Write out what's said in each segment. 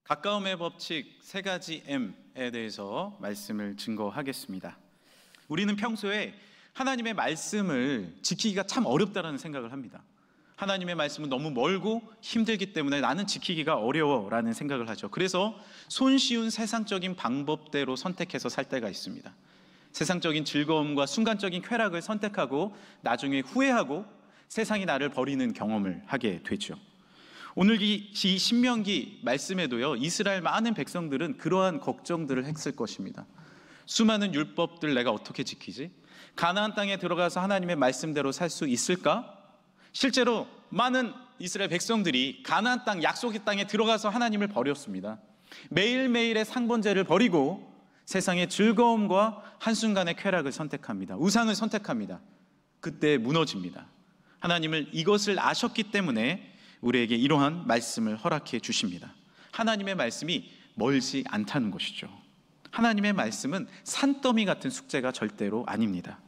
가까움의 법칙 세 가지 M에 대해서 말씀을 증거하겠습니다. 우리는 평소에 하나님의 말씀을 지키기가 참 어렵다는 생각을 합니다. 하나님의 말씀은 너무 멀고 힘들기 때문에 나는 지키기가 어려워라는 생각을 하죠. 그래서 손쉬운 세상적인 방법대로 선택해서 살 때가 있습니다. 세상적인 즐거움과 순간적인 쾌락을 선택하고 나중에 후회하고 세상이 나를 버리는 경험을 하게 되죠. 오늘 이 신명기 말씀에도요, 이스라엘 많은 백성들은 그러한 걱정들을 했을 것입니다. 수많은 율법들 내가 어떻게 지키지? 가나안 땅에 들어가서 하나님의 말씀대로 살 수 있을까? 실제로 많은 이스라엘 백성들이 가나안 땅, 약속의 땅에 들어가서 하나님을 버렸습니다. 매일매일의 상번제를 버리고 세상의 즐거움과 한순간의 쾌락을 선택합니다. 우상을 선택합니다. 그때 무너집니다. 하나님을 이것을 아셨기 때문에 우리에게 이러한 말씀을 허락해 주십니다. 하나님의 말씀이 멀지 않다는 것이죠. 하나님의 말씀은 산더미 같은 숙제가 절대로 아닙니다.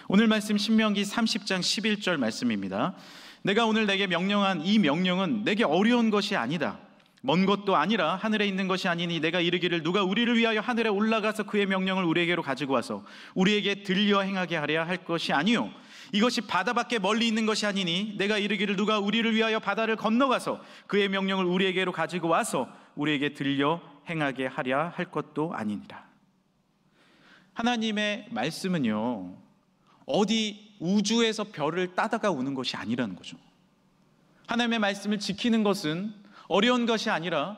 오늘 말씀 신명기 30장 11절 말씀입니다. 내가 오늘 내게 명령한 이 명령은 내게 어려운 것이 아니다. 먼 것도 아니라 하늘에 있는 것이 아니니 내가 이르기를 누가 우리를 위하여 하늘에 올라가서 그의 명령을 우리에게로 가지고 와서 우리에게 들려 행하게 하려 할 것이 아니요 이것이 바다밖에 멀리 있는 것이 아니니 내가 이르기를 누가 우리를 위하여 바다를 건너가서 그의 명령을 우리에게로 가지고 와서 우리에게 들려 행하게 하려 할 것도 아니니라. 하나님의 말씀은요, 어디 우주에서 별을 따다가 오는 것이 아니라는 거죠. 하나님의 말씀을 지키는 것은 어려운 것이 아니라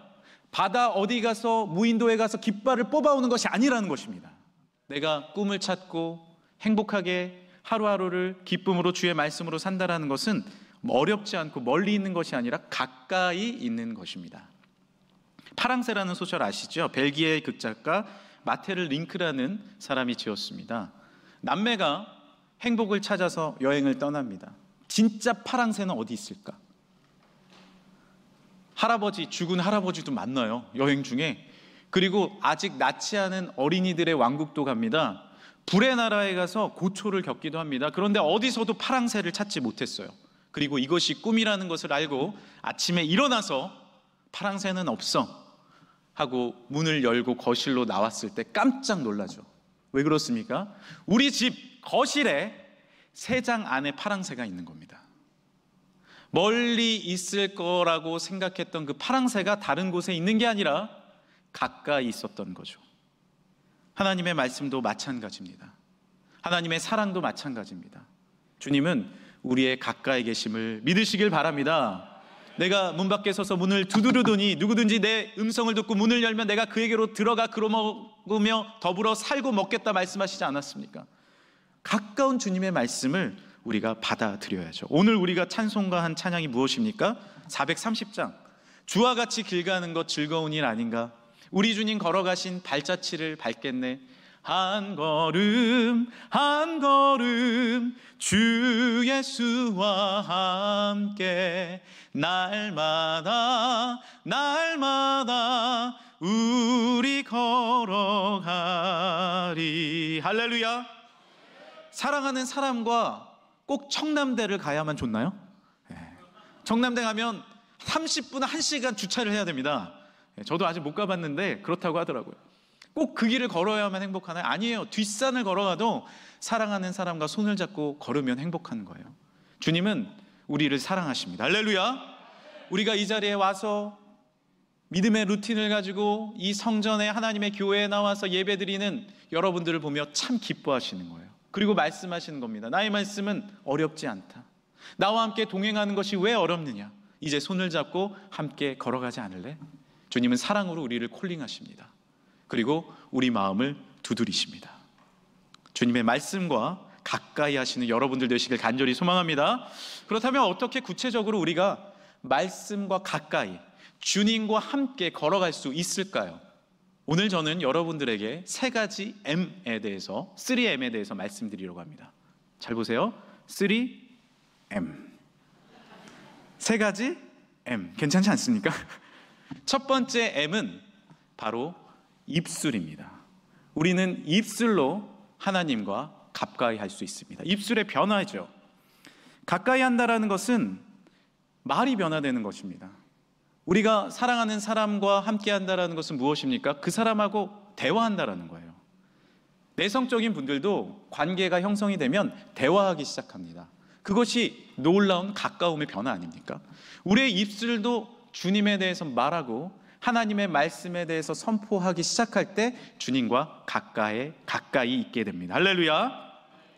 바다 어디 가서 무인도에 가서 깃발을 뽑아오는 것이 아니라는 것입니다. 내가 꿈을 찾고 행복하게 하루하루를 기쁨으로 주의 말씀으로 산다라는 것은 어렵지 않고 멀리 있는 것이 아니라 가까이 있는 것입니다. 파랑새라는 소설 아시죠? 벨기에의 극작가 마테르 링크라는 사람이 지었습니다. 남매가 행복을 찾아서 여행을 떠납니다. 진짜 파랑새는 어디 있을까? 죽은 할아버지도 만나요, 여행 중에. 그리고 아직 낳지 않은 어린이들의 왕국도 갑니다. 불의 나라에 가서 고초를 겪기도 합니다. 그런데 어디서도 파랑새를 찾지 못했어요. 그리고 이것이 꿈이라는 것을 알고 아침에 일어나서 파랑새는 없어 하고 문을 열고 거실로 나왔을 때 깜짝 놀라죠. 왜 그렇습니까? 우리 집 거실에 세 장 안에 파랑새가 있는 겁니다. 멀리 있을 거라고 생각했던 그 파랑새가 다른 곳에 있는 게 아니라 가까이 있었던 거죠. 하나님의 말씀도 마찬가지입니다. 하나님의 사랑도 마찬가지입니다. 주님은 우리의 가까이 계심을 믿으시길 바랍니다. 내가 문 밖에 서서 문을 두드리더니 누구든지 내 음성을 듣고 문을 열면 내가 그에게로 들어가 그로 먹으며 더불어 살고 먹겠다 말씀하시지 않았습니까? 가까운 주님의 말씀을 우리가 받아들여야죠. 오늘 우리가 찬송가 한 찬양이 무엇입니까? 430장. 주와 같이 길 가는 것 즐거운 일 아닌가? 우리 주님 걸어가신 발자취를 밟겠네. 한 걸음 한 걸음 주 예수와 함께 날마다 날마다 우리 걸어가리. 할렐루야. 사랑하는 사람과 꼭 청남대를 가야만 좋나요? 청남대 가면 30분 1시간 주차를 해야 됩니다. 저도 아직 못 가봤는데 그렇다고 하더라고요. 꼭 그 길을 걸어야만 행복하나요? 아니에요. 뒷산을 걸어가도 사랑하는 사람과 손을 잡고 걸으면 행복한 거예요. 주님은 우리를 사랑하십니다. 할렐루야. 우리가 이 자리에 와서 믿음의 루틴을 가지고 이 성전에 하나님의 교회에 나와서 예배드리는 여러분들을 보며 참 기뻐하시는 거예요. 그리고 말씀하시는 겁니다. 나의 말씀은 어렵지 않다. 나와 함께 동행하는 것이 왜 어렵느냐? 이제 손을 잡고 함께 걸어가지 않을래? 주님은 사랑으로 우리를 콜링하십니다. 그리고 우리 마음을 두드리십니다. 주님의 말씀과 가까이 하시는 여러분들 되시길 간절히 소망합니다. 그렇다면 어떻게 구체적으로 우리가 말씀과 가까이 주님과 함께 걸어갈 수 있을까요? 오늘 저는 여러분들에게 세 가지 M에 대해서, 3M에 대해서 말씀드리려고 합니다. 잘 보세요. 3M. 세 가지 M. 괜찮지 않습니까? 첫 번째 M은 바로 입술입니다. 우리는 입술로 하나님과 가까이 할 수 있습니다. 입술의 변화죠. 가까이 한다라는 것은 말이 변화되는 것입니다. 우리가 사랑하는 사람과 함께 한다는 것은 무엇입니까? 그 사람하고 대화한다는 거예요. 내성적인 분들도 관계가 형성이 되면 대화하기 시작합니다. 그것이 놀라운 가까움의 변화 아닙니까? 우리의 입술도 주님에 대해서 말하고 하나님의 말씀에 대해서 선포하기 시작할 때 주님과 가까이 있게 됩니다. 할렐루야.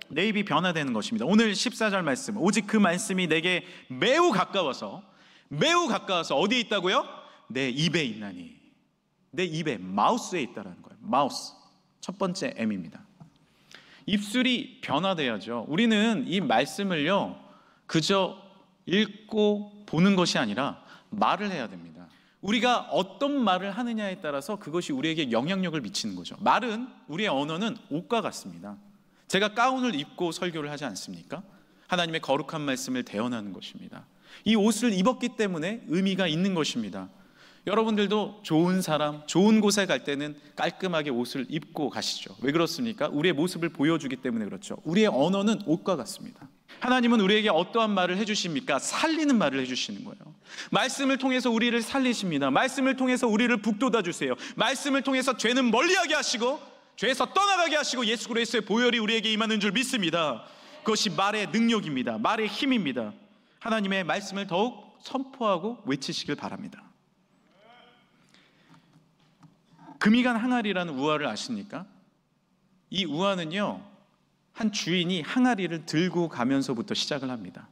내 입이 변화되는 것입니다. 오늘 14절 말씀, 오직 그 말씀이 내게 매우 가까워서 어디에 있다고요? 내 입에 있나니. 내 입에, 마우스에 있다라는 거예요. 마우스, 첫 번째 M입니다. 입술이 변화돼야죠. 우리는 이 말씀을요 그저 읽고 보는 것이 아니라 말을 해야 됩니다. 우리가 어떤 말을 하느냐에 따라서 그것이 우리에게 영향력을 미치는 거죠. 말은, 우리의 언어는 옷과 같습니다. 제가 가운을 입고 설교를 하지 않습니까? 하나님의 거룩한 말씀을 대언하는 것입니다. 이 옷을 입었기 때문에 의미가 있는 것입니다. 여러분들도 좋은 사람, 좋은 곳에 갈 때는 깔끔하게 옷을 입고 가시죠. 왜 그렇습니까? 우리의 모습을 보여주기 때문에 그렇죠. 우리의 언어는 옷과 같습니다. 하나님은 우리에게 어떠한 말을 해주십니까? 살리는 말을 해주시는 거예요. 말씀을 통해서 우리를 살리십니다. 말씀을 통해서 우리를 북돋아 주세요. 말씀을 통해서 죄는 멀리하게 하시고 죄에서 떠나가게 하시고 예수 그리스도의 보혈이 우리에게 임하는 줄 믿습니다. 그것이 말의 능력입니다. 말의 힘입니다. 하나님의 말씀을 더욱 선포하고 외치시길 바랍니다. 금이간 항아리라는 우화를 아십니까? 이 우화는요, 한 주인이 항아리를 들고 가면서부터 시작을 합니다.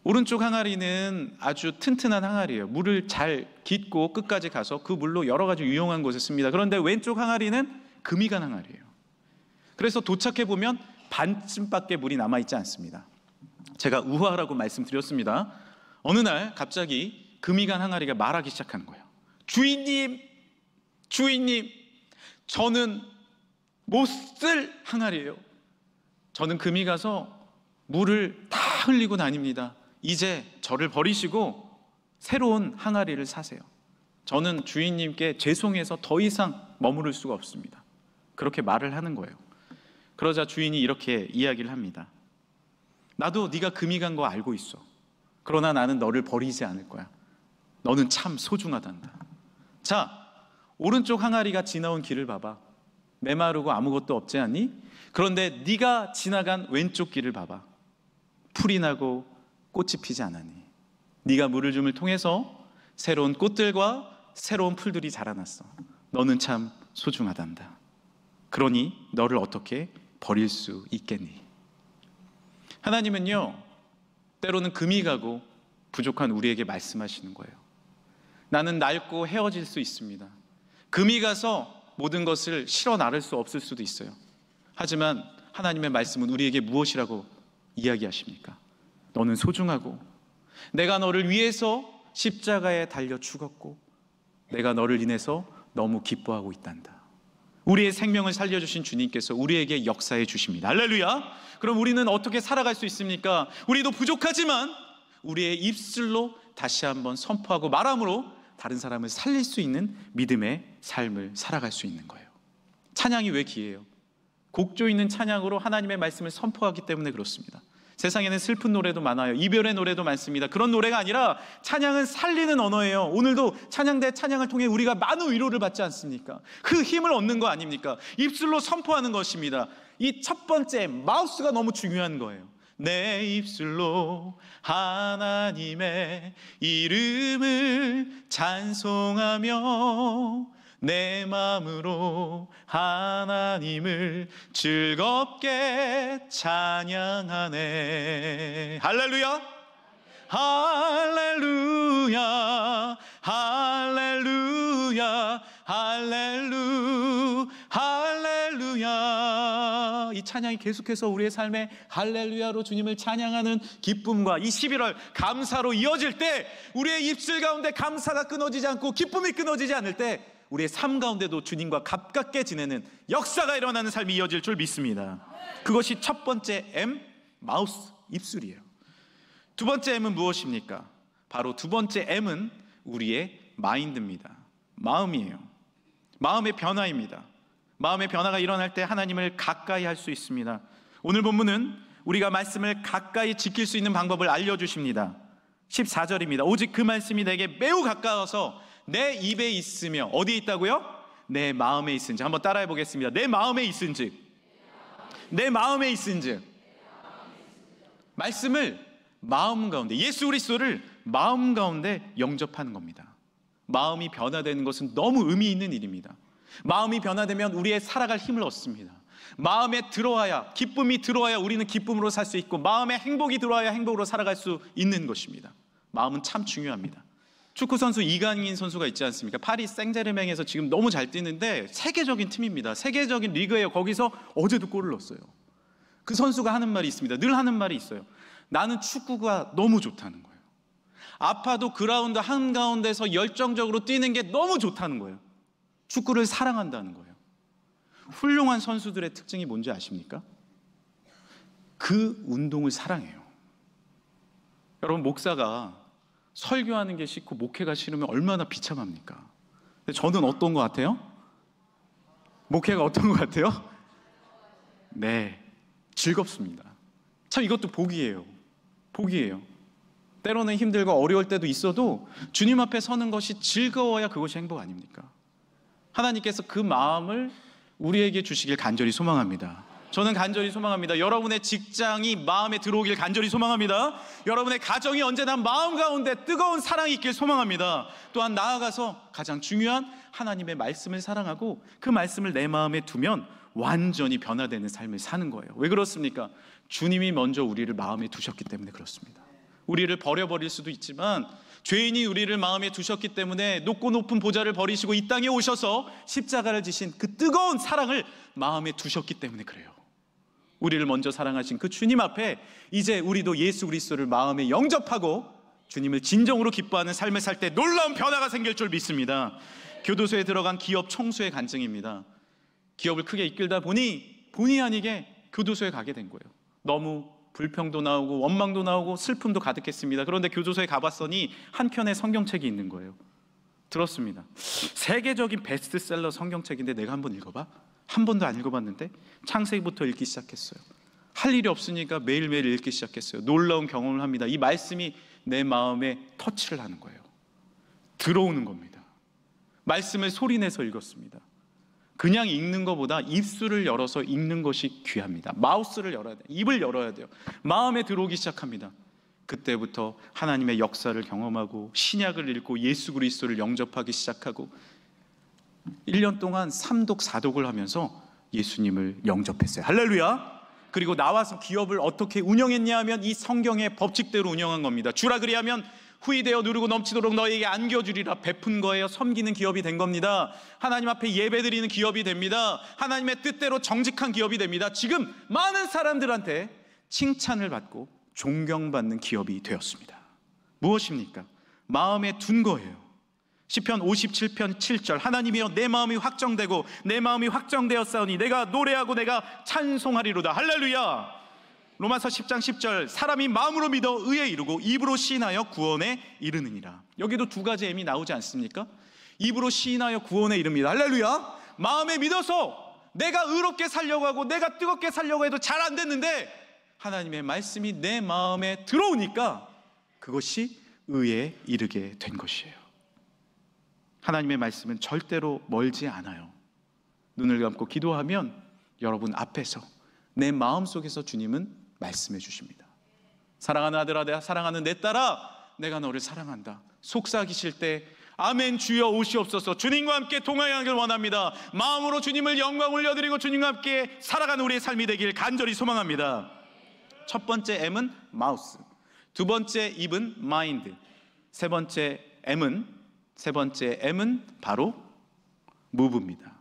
오른쪽 항아리는 아주 튼튼한 항아리예요. 물을 잘 깃고 끝까지 가서 그 물로 여러 가지 유용한 곳에 씁니다. 그런데 왼쪽 항아리는 금이간 항아리예요. 그래서 도착해 보면 반쯤밖에 물이 남아있지 않습니다. 제가 우화라고 말씀드렸습니다. 어느 날 갑자기 금이간 항아리가 말하기 시작하는 거예요. 주인님, 저는 못 쓸 항아리예요. 저는 금이 가서 물을 다 흘리고 다닙니다. 이제 저를 버리시고 새로운 항아리를 사세요. 저는 주인님께 죄송해서 더 이상 머무를 수가 없습니다. 그렇게 말을 하는 거예요. 그러자 주인이 이렇게 이야기를 합니다. 나도 네가 금이 간 거 알고 있어. 그러나 나는 너를 버리지 않을 거야. 너는 참 소중하단다. 자, 오른쪽 항아리가 지나온 길을 봐봐. 메마르고 아무것도 없지 않니? 그런데 네가 지나간 왼쪽 길을 봐봐. 풀이 나고 꽃이 피지 않았니? 네가 물을 줌을 통해서 새로운 꽃들과 새로운 풀들이 자라났어. 너는 참 소중하단다. 그러니 너를 어떻게 버릴 수 있겠니? 하나님은요, 때로는 금이 가고 부족한 우리에게 말씀하시는 거예요. 나는 낡고 헤어질 수 있습니다. 금이 가서 모든 것을 실어 나를 수 없을 수도 있어요. 하지만 하나님의 말씀은 우리에게 무엇이라고 이야기하십니까? 너는 소중하고 내가 너를 위해서 십자가에 달려 죽었고 내가 너를 인해서 너무 기뻐하고 있단다. 우리의 생명을 살려주신 주님께서 우리에게 역사해 주십니다. 할렐루야. 그럼 우리는 어떻게 살아갈 수 있습니까? 우리도 부족하지만 우리의 입술로 다시 한번 선포하고 말함으로 다른 사람을 살릴 수 있는 믿음의 삶을 살아갈 수 있는 거예요. 찬양이 왜 귀해요? 곡조 있는 찬양으로 하나님의 말씀을 선포하기 때문에 그렇습니다. 세상에는 슬픈 노래도 많아요. 이별의 노래도 많습니다. 그런 노래가 아니라 찬양은 살리는 언어예요. 오늘도 찬양대 찬양을 통해 우리가 많은 위로를 받지 않습니까? 그 힘을 얻는 거 아닙니까? 입술로 선포하는 것입니다. 이 첫 번째 마우스가 너무 중요한 거예요. 내 입술로 하나님의 이름을 찬송하며 내 마음으로 하나님을 즐겁게 찬양하네. 할렐루야, 할렐루야, 할렐루야, 할렐루야. 이 찬양이 계속해서 우리의 삶에 할렐루야로 주님을 찬양하는 기쁨과 이 11월 감사로 이어질 때, 우리의 입술 가운데 감사가 끊어지지 않고 기쁨이 끊어지지 않을 때 우리의 삶 가운데도 주님과 가깝게 지내는 역사가 일어나는 삶이 이어질 줄 믿습니다. 그것이 첫 번째 M, 마우스, 입술이에요. 두 번째 M은 무엇입니까? 바로 두 번째 M은 우리의 마인드입니다. 마음이에요. 마음의 변화입니다. 마음의 변화가 일어날 때 하나님을 가까이 할 수 있습니다. 오늘 본문은 우리가 말씀을 가까이 지킬 수 있는 방법을 알려주십니다. 14절입니다. 오직 그 말씀이 내게 매우 가까워서 내 입에 있으며 어디에 있다고요? 내 마음에 있은지. 한번 따라해 보겠습니다. 내 마음에 있은즉. 내 마음에 있은즉. 말씀을 마음 가운데, 예수 그리스도를 마음 가운데 영접하는 겁니다. 마음이 변화되는 것은 너무 의미 있는 일입니다. 마음이 변화되면 우리의 살아갈 힘을 얻습니다. 마음에 들어와야, 기쁨이 들어와야 우리는 기쁨으로 살 수 있고, 마음에 행복이 들어와야 행복으로 살아갈 수 있는 것입니다. 마음은 참 중요합니다. 축구 선수 이강인 선수가 있지 않습니까? 파리 생제르맹에서 지금 너무 잘 뛰는데 세계적인 팀입니다. 세계적인 리그예요. 거기서 어제도 골을 넣었어요. 그 선수가 하는 말이 있습니다. 늘 하는 말이 있어요. 나는 축구가 너무 좋다는 거예요. 아파도 그라운드 한가운데서 열정적으로 뛰는 게 너무 좋다는 거예요. 축구를 사랑한다는 거예요. 훌륭한 선수들의 특징이 뭔지 아십니까? 그 운동을 사랑해요. 여러분, 목사가 설교하는 게 싫고 목회가 싫으면 얼마나 비참합니까? 근데 저는 어떤 것 같아요? 목회가 어떤 것 같아요? 네, 즐겁습니다. 참 이것도 복이에요. 복이에요. 때로는 힘들고 어려울 때도 있어도 주님 앞에 서는 것이 즐거워야 그것이 행복 아닙니까? 하나님께서 그 마음을 우리에게 주시길 간절히 소망합니다. 저는 간절히 소망합니다. 여러분의 직장이 마음에 들어오길 간절히 소망합니다. 여러분의 가정이 언제나 마음 가운데 뜨거운 사랑이 있길 소망합니다. 또한 나아가서 가장 중요한 하나님의 말씀을 사랑하고 그 말씀을 내 마음에 두면 완전히 변화되는 삶을 사는 거예요. 왜 그렇습니까? 주님이 먼저 우리를 마음에 두셨기 때문에 그렇습니다. 우리를 버려버릴 수도 있지만 죄인이 우리를 마음에 두셨기 때문에 높고 높은 보좌를 버리시고 이 땅에 오셔서 십자가를 지신 그 뜨거운 사랑을 마음에 두셨기 때문에 그래요. 우리를 먼저 사랑하신 그 주님 앞에 이제 우리도 예수 그리스도를 마음에 영접하고 주님을 진정으로 기뻐하는 삶을 살 때 놀라운 변화가 생길 줄 믿습니다. 교도소에 들어간 기업 총수의 간증입니다. 기업을 크게 이끌다 보니 본의 아니게 교도소에 가게 된 거예요. 너무 불평도 나오고 원망도 나오고 슬픔도 가득했습니다. 그런데 교도소에 가봤더니 한켠에 성경책이 있는 거예요. 들었습니다. 세계적인 베스트셀러 성경책인데 내가 한번 읽어봐? 한 번도 안 읽어봤는데 창세기부터 읽기 시작했어요. 할 일이 없으니까 매일매일 읽기 시작했어요. 놀라운 경험을 합니다. 이 말씀이 내 마음에 터치를 하는 거예요. 들어오는 겁니다. 말씀을 소리내서 읽었습니다. 그냥 읽는 것보다 입술을 열어서 읽는 것이 귀합니다. 마우스를 열어야 돼요. 입을 열어야 돼요. 마음에 들어오기 시작합니다. 그때부터 하나님의 역사를 경험하고 신약을 읽고 예수 그리스도를 영접하기 시작하고 1년 동안 3독 4독을 하면서 예수님을 영접했어요. 할렐루야. 그리고 나와서 기업을 어떻게 운영했냐 하면 이 성경의 법칙대로 운영한 겁니다. 주라 그리하면 후이되어 누르고 넘치도록 너희에게 안겨주리라. 베푼 거예요. 섬기는 기업이 된 겁니다. 하나님 앞에 예배드리는 기업이 됩니다. 하나님의 뜻대로 정직한 기업이 됩니다. 지금 많은 사람들한테 칭찬을 받고 존경받는 기업이 되었습니다. 무엇입니까? 마음에 둔 거예요. 시편 57편 7절 하나님이여 내 마음이 확정되고 내 마음이 확정되었사오니 내가 노래하고 내가 찬송하리로다. 할렐루야. 로마서 10장 10절 사람이 마음으로 믿어 의에 이르고 입으로 시인하여 구원에 이르느니라. 여기도 두 가지 M이 나오지 않습니까? 입으로 시인하여 구원에 이릅니다. 할렐루야. 마음에 믿어서 내가 의롭게 살려고 하고 내가 뜨겁게 살려고 해도 잘 안 됐는데 하나님의 말씀이 내 마음에 들어오니까 그것이 의에 이르게 된 것이에요. 하나님의 말씀은 절대로 멀지 않아요. 눈을 감고 기도하면 여러분 앞에서 내 마음속에서 주님은 말씀해 주십니다. 사랑하는 아들아, 사랑하는 내 딸아, 내가 너를 사랑한다. 속삭이실 때 아멘 주여 오시옵소서. 주님과 함께 동행하길 원합니다. 마음으로 주님을 영광 올려드리고 주님과 함께 살아가는 우리의 삶이 되길 간절히 소망합니다. 첫 번째 M은 마우스, 두 번째 입은 마인드, 세 번째 M은 바로 무브입니다.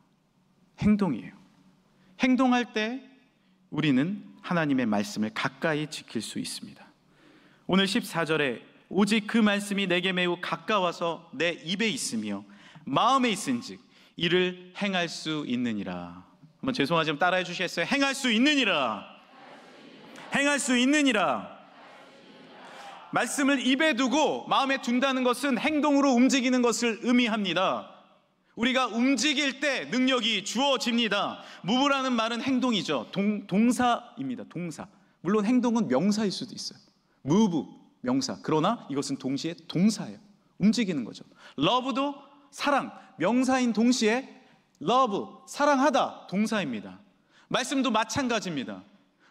행동이에요. 행동할 때 우리는 하나님의 말씀을 가까이 지킬 수 있습니다. 오늘 14절에 오직 그 말씀이 내게 매우 가까워서 내 입에 있으며 마음에 있은즉 이를 행할 수 있느니라. 한번 죄송하지만 따라해 주시겠어요? 행할 수 있느니라. 행할 수 있느니라. 말씀을 입에 두고 마음에 둔다는 것은 행동으로 움직이는 것을 의미합니다. 우리가 움직일 때 능력이 주어집니다. 무브라는 말은 행동이죠. 동사입니다. 동사. 물론 행동은 명사일 수도 있어요. move, 명사. 그러나 이것은 동시에 동사예요. 움직이는 거죠. love도 사랑, 명사인 동시에 love, 사랑하다, 동사입니다. 말씀도 마찬가지입니다.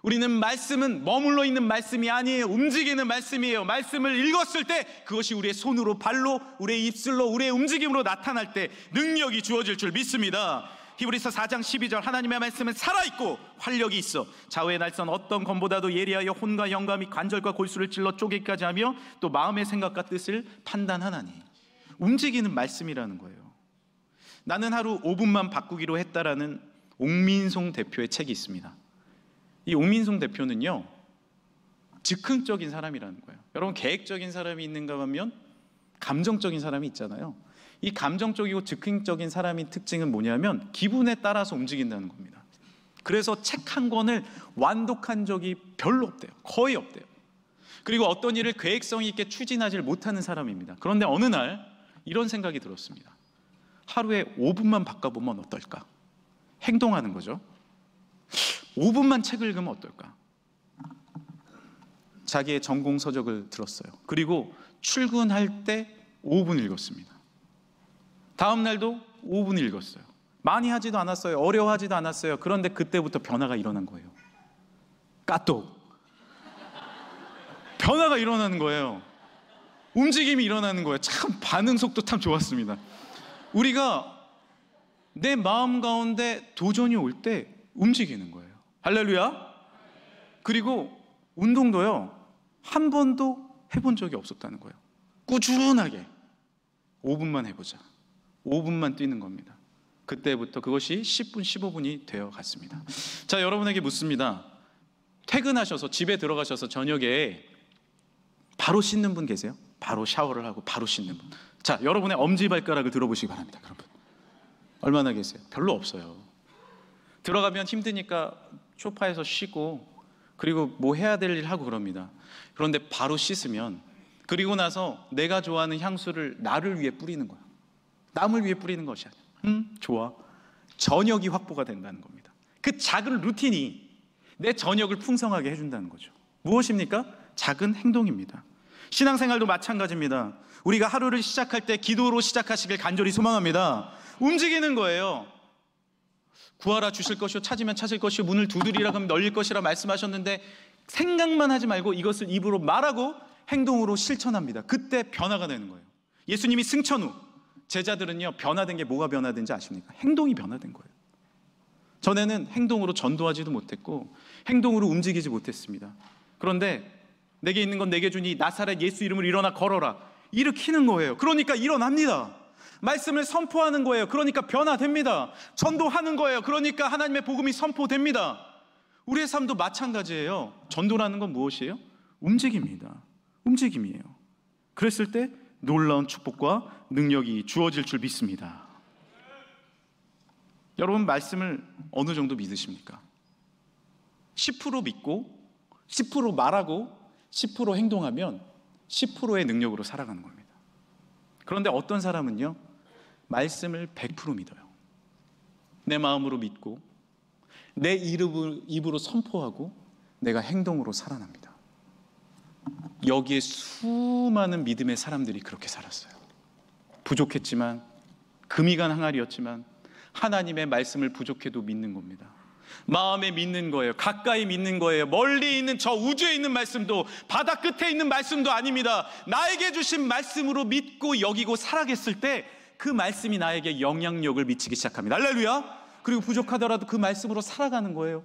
우리는 말씀은 머물러 있는 말씀이 아니에요. 움직이는 말씀이에요. 말씀을 읽었을 때 그것이 우리의 손으로, 발로, 우리의 입술로, 우리의 움직임으로 나타날 때 능력이 주어질 줄 믿습니다. 히브리서 4장 12절, 하나님의 말씀은 살아있고 활력이 있어 좌우의 날선 어떤 검보다도 예리하여 혼과 영과 및 관절과 골수를 찔러 쪼개기까지 하며 또 마음의 생각과 뜻을 판단하나니. 움직이는 말씀이라는 거예요. 나는 하루 5분만 바꾸기로 했다라는 옥민송 대표의 책이 있습니다. 이 옥민송 대표는요, 즉흥적인 사람이라는 거예요. 여러분, 계획적인 사람이 있는가 하면 감정적인 사람이 있잖아요. 이 감정적이고 즉흥적인 사람의 특징은 뭐냐면 기분에 따라서 움직인다는 겁니다. 그래서 책 한 권을 완독한 적이 별로 없대요. 거의 없대요. 그리고 어떤 일을 계획성 있게 추진하지 못하는 사람입니다. 그런데 어느 날 이런 생각이 들었습니다. 하루에 5분만 바꿔보면 어떨까? 행동하는 거죠. 5분만 책을 읽으면 어떨까? 자기의 전공 서적을 들었어요. 그리고 출근할 때 5분 읽었습니다. 다음 날도 5분 읽었어요. 많이 하지도 않았어요. 어려워하지도 않았어요. 그런데 그때부터 변화가 일어난 거예요. 까똑. 변화가 일어나는 거예요. 움직임이 일어나는 거예요. 참 반응 속도 참 좋았습니다. 우리가 내 마음 가운데 도전이 올 때 움직이는 거예요. 할렐루야. 그리고 운동도요, 한 번도 해본 적이 없었다는 거예요. 꾸준하게 5분만 해보자. 5분만 뛰는 겁니다. 그때부터 그것이 10분, 15분이 되어 갔습니다. 자, 여러분에게 묻습니다. 퇴근하셔서 집에 들어가셔서 저녁에 바로 씻는 분 계세요? 바로 샤워를 하고 바로 씻는 분. 자, 여러분의 엄지발가락을 들어보시기 바랍니다. 여러분, 얼마나 계세요? 별로 없어요. 들어가면 힘드니까 소파에서 쉬고 그리고 뭐 해야 될 일 하고 그럽니다. 그런데 바로 씻으면, 그리고 나서 내가 좋아하는 향수를 나를 위해 뿌리는 거예요. 남을 위해 뿌리는 것이 아니야. 좋아. 저녁이 확보가 된다는 겁니다. 그 작은 루틴이 내 저녁을 풍성하게 해준다는 거죠. 무엇입니까? 작은 행동입니다. 신앙생활도 마찬가지입니다. 우리가 하루를 시작할 때 기도로 시작하시길 간절히 소망합니다. 움직이는 거예요. 구하라 주실 것이요, 찾으면 찾을 것이요, 문을 두드리라 하면 열릴 것이라 말씀하셨는데 생각만 하지 말고 이것을 입으로 말하고 행동으로 실천합니다. 그때 변화가 되는 거예요. 예수님이 승천 후 제자들은요, 변화된 게 뭐가 변화된지 아십니까? 행동이 변화된 거예요. 전에는 행동으로 전도하지도 못했고 행동으로 움직이지 못했습니다. 그런데 내게 있는 건 내게 주니 나사렛 예수 이름으로 일어나 걸어라, 일으키는 거예요. 그러니까 일어납니다. 말씀을 선포하는 거예요. 그러니까 변화됩니다. 전도하는 거예요. 그러니까 하나님의 복음이 선포됩니다. 우리의 삶도 마찬가지예요. 전도라는 건 무엇이에요? 움직임입니다. 움직임이에요. 그랬을 때 놀라운 축복과 능력이 주어질 줄 믿습니다. 여러분, 말씀을 어느 정도 믿으십니까? 10% 믿고 10% 말하고 10% 행동하면 10%의 능력으로 살아가는 겁니다. 그런데 어떤 사람은요, 말씀을 100% 믿어요. 내 마음으로 믿고 내 입으로 선포하고 내가 행동으로 살아납니다. 여기에 수많은 믿음의 사람들이 그렇게 살았어요. 부족했지만, 금이 간 항아리였지만 하나님의 말씀을 부족해도 믿는 겁니다. 마음에 믿는 거예요. 가까이 믿는 거예요. 멀리 있는 저 우주에 있는 말씀도, 바다 끝에 있는 말씀도 아닙니다. 나에게 주신 말씀으로 믿고 여기고 살아갔을 때 그 말씀이 나에게 영향력을 미치기 시작합니다. 할렐루야. 그리고 부족하더라도 그 말씀으로 살아가는 거예요.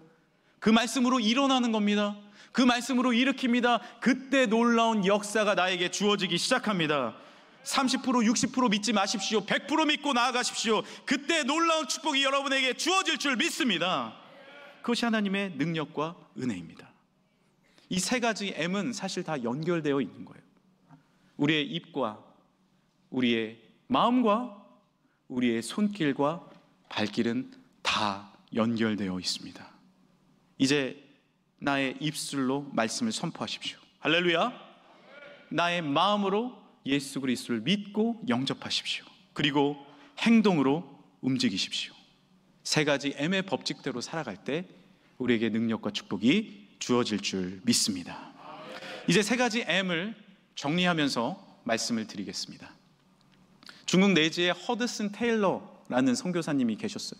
그 말씀으로 일어나는 겁니다. 그 말씀으로 일으킵니다. 그때 놀라운 역사가 나에게 주어지기 시작합니다. 30%, 60% 믿지 마십시오. 100% 믿고 나아가십시오. 그때 놀라운 축복이 여러분에게 주어질 줄 믿습니다. 그것이 하나님의 능력과 은혜입니다. 이 세 가지 M은 사실 다 연결되어 있는 거예요. 우리의 입과 우리의 마음과 우리의 손길과 발길은 다 연결되어 있습니다. 이제 나의 입술로 말씀을 선포하십시오. 할렐루야. 나의 마음으로 예수 그리스도를 믿고 영접하십시오. 그리고 행동으로 움직이십시오. 세 가지 M의 법칙대로 살아갈 때 우리에게 능력과 축복이 주어질 줄 믿습니다. 이제 세 가지 M을 정리하면서 말씀을 드리겠습니다. 중국 내지에 허드슨 테일러라는 선교사님이 계셨어요.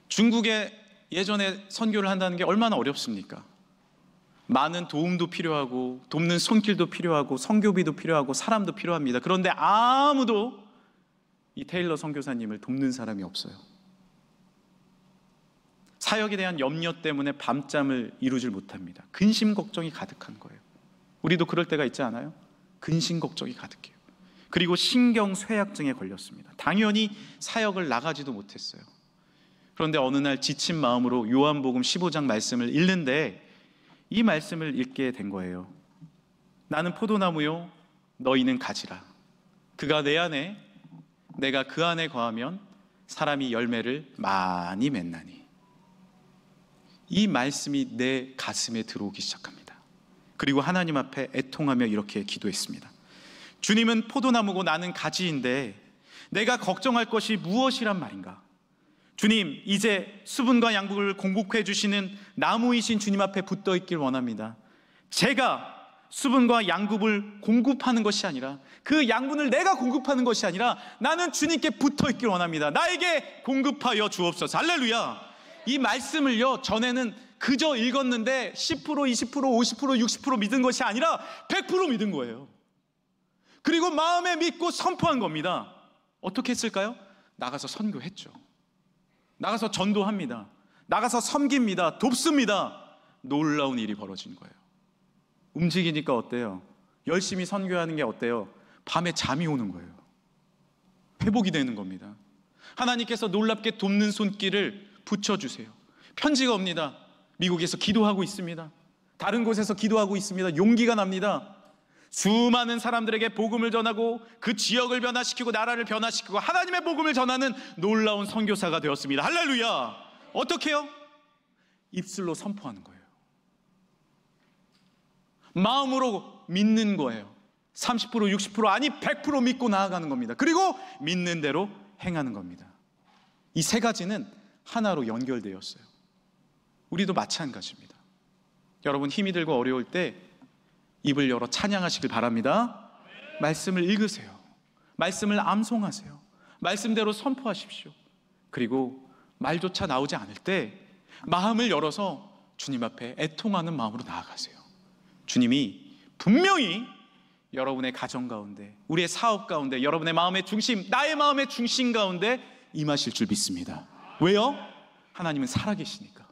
중국에 예전에 선교를 한다는 게 얼마나 어렵습니까? 많은 도움도 필요하고 돕는 손길도 필요하고 선교비도 필요하고 사람도 필요합니다. 그런데 아무도 이 테일러 선교사님을 돕는 사람이 없어요. 사역에 대한 염려 때문에 밤잠을 이루질 못합니다. 근심 걱정이 가득한 거예요. 우리도 그럴 때가 있지 않아요? 근심 걱정이 가득해요. 그리고 신경쇠약증에 걸렸습니다. 당연히 사역을 나가지도 못했어요. 그런데 어느 날 지친 마음으로 요한복음 15장 말씀을 읽는데 이 말씀을 읽게 된 거예요. 나는 포도나무요 너희는 가지라. 그가 내 안에 내가 그 안에 거하면 사람이 열매를 많이 맺나니. 이 말씀이 내 가슴에 들어오기 시작합니다. 그리고 하나님 앞에 애통하며 이렇게 기도했습니다. 주님은 포도나무고 나는 가지인데 내가 걱정할 것이 무엇이란 말인가? 주님, 이제 수분과 양분을 공급해 주시는 나무이신 주님 앞에 붙어 있길 원합니다. 제가 수분과 양분을 공급하는 것이 아니라, 그 양분을 내가 공급하는 것이 아니라 나는 주님께 붙어 있길 원합니다. 나에게 공급하여 주옵소서. 할렐루야. 이 말씀을요, 전에는 그저 읽었는데 10%, 20%, 50%, 60% 믿은 것이 아니라 100% 믿은 거예요. 그리고 마음에 믿고 선포한 겁니다. 어떻게 했을까요? 나가서 선교했죠. 나가서 전도합니다. 나가서 섬깁니다. 돕습니다. 놀라운 일이 벌어진 거예요. 움직이니까 어때요? 열심히 선교하는 게 어때요? 밤에 잠이 오는 거예요. 회복이 되는 겁니다. 하나님께서 놀랍게 돕는 손길을 붙여주세요. 편지가 옵니다. 미국에서 기도하고 있습니다. 다른 곳에서 기도하고 있습니다. 용기가 납니다. 수많은 사람들에게 복음을 전하고 그 지역을 변화시키고 나라를 변화시키고 하나님의 복음을 전하는 놀라운 선교사가 되었습니다. 할렐루야. 어떻게 해요? 입술로 선포하는 거예요. 마음으로 믿는 거예요. 30%, 60% 아니 100% 믿고 나아가는 겁니다. 그리고 믿는 대로 행하는 겁니다. 이 세 가지는 하나로 연결되었어요. 우리도 마찬가지입니다. 여러분 힘이 들고 어려울 때 입을 열어 찬양하시길 바랍니다. 말씀을 읽으세요. 말씀을 암송하세요. 말씀대로 선포하십시오. 그리고 말조차 나오지 않을 때 마음을 열어서 주님 앞에 애통하는 마음으로 나아가세요. 주님이 분명히 여러분의 가정 가운데, 우리의 사업 가운데, 여러분의 마음의 중심, 나의 마음의 중심 가운데 임하실 줄 믿습니다. 왜요? 하나님은 살아계시니까.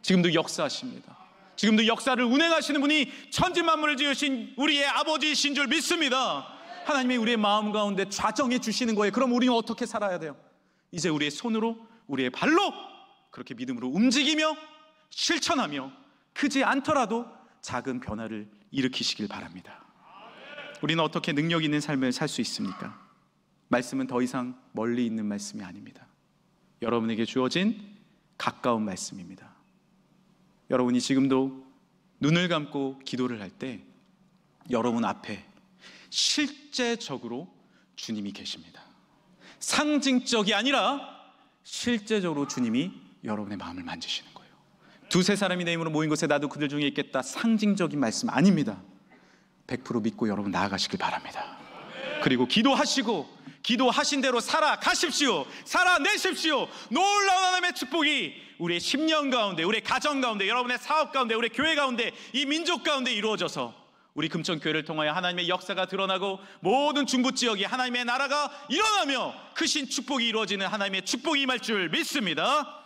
지금도 역사하십니다. 지금도 역사를 운행하시는 분이 천지만물을 지으신 우리의 아버지이신 줄 믿습니다. 하나님이 우리의 마음 가운데 좌정해 주시는 거예요. 그럼 우리는 어떻게 살아야 돼요? 이제 우리의 손으로, 우리의 발로 그렇게 믿음으로 움직이며 실천하며 크지 않더라도 작은 변화를 일으키시길 바랍니다. 우리는 어떻게 능력 있는 삶을 살 수 있습니까? 말씀은 더 이상 멀리 있는 말씀이 아닙니다. 여러분에게 주어진 가까운 말씀입니다. 여러분이 지금도 눈을 감고 기도를 할 때 여러분 앞에 실제적으로 주님이 계십니다. 상징적이 아니라 실제적으로 주님이 여러분의 마음을 만지시는 거예요. 두세 사람이 내 힘으로 모인 곳에 나도 그들 중에 있겠다. 상징적인 말씀 아닙니다. 100% 믿고 여러분 나아가시길 바랍니다. 그리고 기도하시고 기도하신 대로 살아가십시오. 살아내십시오. 놀라운 하나님의 축복이 우리의 10년 가운데, 우리의 가정 가운데, 여러분의 사업 가운데, 우리의 교회 가운데, 이 민족 가운데 이루어져서 우리 금천교회를 통하여 하나님의 역사가 드러나고 모든 중부 지역에 하나님의 나라가 일어나며 크신 축복이 이루어지는 하나님의 축복이 임할 줄 믿습니다.